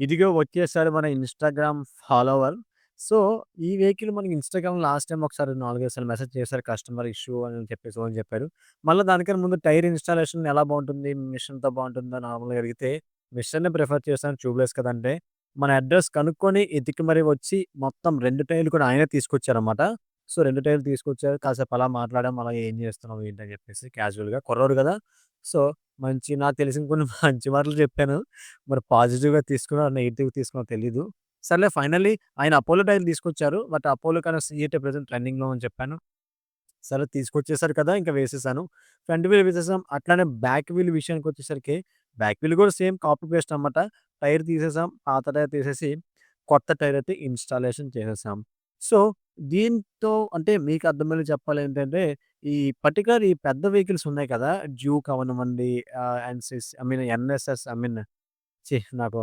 ఇదిగో వచ్చేసాడు మన ఇన్‌స్టాగ్రామ్ ఫాలోవర్. సో, ఈ వెహికల్ మనకి ఇన్‌స్టాగ్రామ్ లాస్ట్ టైమ్ ఒకసారి 4, 5 సార్లు మెసేజ్ చేశారు కస్టమర్ ఇష్యూ అని చెప్పేసి ఓన్ చెప్పారు. మళ్ళా దానికన్నా ముందు టైర్ ఇన్‌స్టాలేషన్ ఎలా బావుంటుంది? మిషన్‌తో బావుంటుందా? నార్మల్‌గా అడిగితే మిషన్‌నే ప్రిఫర్ చేశాను ట్యూబ్‌లెస్ కదంటే, మన అడ్రెస్ కనుక్కొని ఎతికి మరి వచ్చి మొత్తం 2 టైర్లు కూడా ఆయనే తీసుకొచ్చారన్నమాట. సో, 2 టైర్లు తీసుకొచ్చారు. కాసేపు అలా మాట్లాడాం. అలా ఏం చేస్తున్నావు? ఏంటి అని చెప్పేసి క్యాజువల్‌గా కుర్రోడు గదా! సో, నాకు తెలిసిన కొన్ని మంచి మాటలు చెప్పాను. మరి పాజిటివ్‌గా తీసుకున్నారో, నెగెటివ్‌గా తీసుకున్నారో తెలీదు. సర్లే ఫైనల్లీ ఆయన అపోలో టైర్లు తీసుకొచ్చారు. బట్ అపోలో కన్నా సీఎటే ప్రెజెంట్ ట్రెండింగ్‌లో అని చెప్పాను. సరే తీసుకొచ్చేసారు కదా! ఇంక వేసేసాను. ఫ్రంట్ వీల్ వేసేసాం. అట్లానే బ్యాక్ వీల్ విషయానికొచ్చేసరికి బ్యాక్ వీల్ కూడా సేమ్ కాపీ పేస్ట్ అనమాట. టైర్ తీసేసాం. పాత టైర్ తీసేసి కొత్త టైర్ అయితే ఇన్‌స్టాలేషన్ చేసేసాం. సో, దీంతో అంటే మీకు అర్థమయ్యేలా చెప్పాలేంటంటే ఈ పర్టిక్యులర్ ఈ పెద్ద వెహికల్స్ ఉన్నాయి కదా! డ్యూక్ అవ్వనివ్వండి, ఎన్‌సిస్ I mean NSS I mean నాకు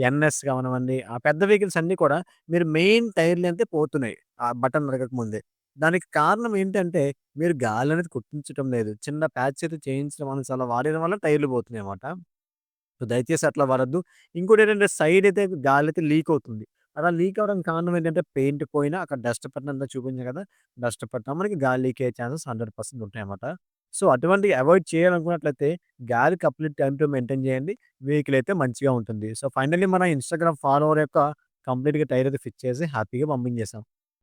ఎన్‌ఎస్ కానివ్వండి, ఆ పెద్ద వెహికల్స్ అన్నీ కూడా మీరు మెయిన్ టైర్ లెంతే పోతున్నాయి. ఆ బటన్ నొక్కక ముందే. దానికి కారణం ఏంటంటే, మీరు గాలనేది కొట్టించటం లేదు. చిన్న ప్యాచ్ అయితే చేయించడం అనేది అలా వాడడం వల్ల టైర్‌లు పోతున్నాయన్నమాట. సో, దయచేసి అట్లా వాడొద్దు. ఇంకోటేంటంటే సైడ్ అయితే గాలైతే లీక్ అవుతుంది. అలా లీక్ అవ్వడానికి కారణం ఏంటంటే పెయింట్ పోయినా అక్కడ డస్ట్ పట్టినంత చూపించాను కదా! డస్ట్ పట్టినా మనకి గాలి లీక్ అయ్యే ఛాన్సెస్ 100% ఉంటాయన్నమాట. సో, అటువంటివి అవాయిడ్ చేయాలనుకున్నట్లయితే గాలి కప్లింగ్ టైమ్ టు మెయింటైన్ చేయండి. వెహికల్ అయితే మంచిగా ఉంటుంది. సో, ఫైనల్లీ మన ఇన్‌స్టాగ్రామ్ ఫాలోవర్ యొక్క కంప్లీట్‌గా టైర్ అయితే ఫిక్స్ చేసి హ్యాపీగా పంపించేసాం.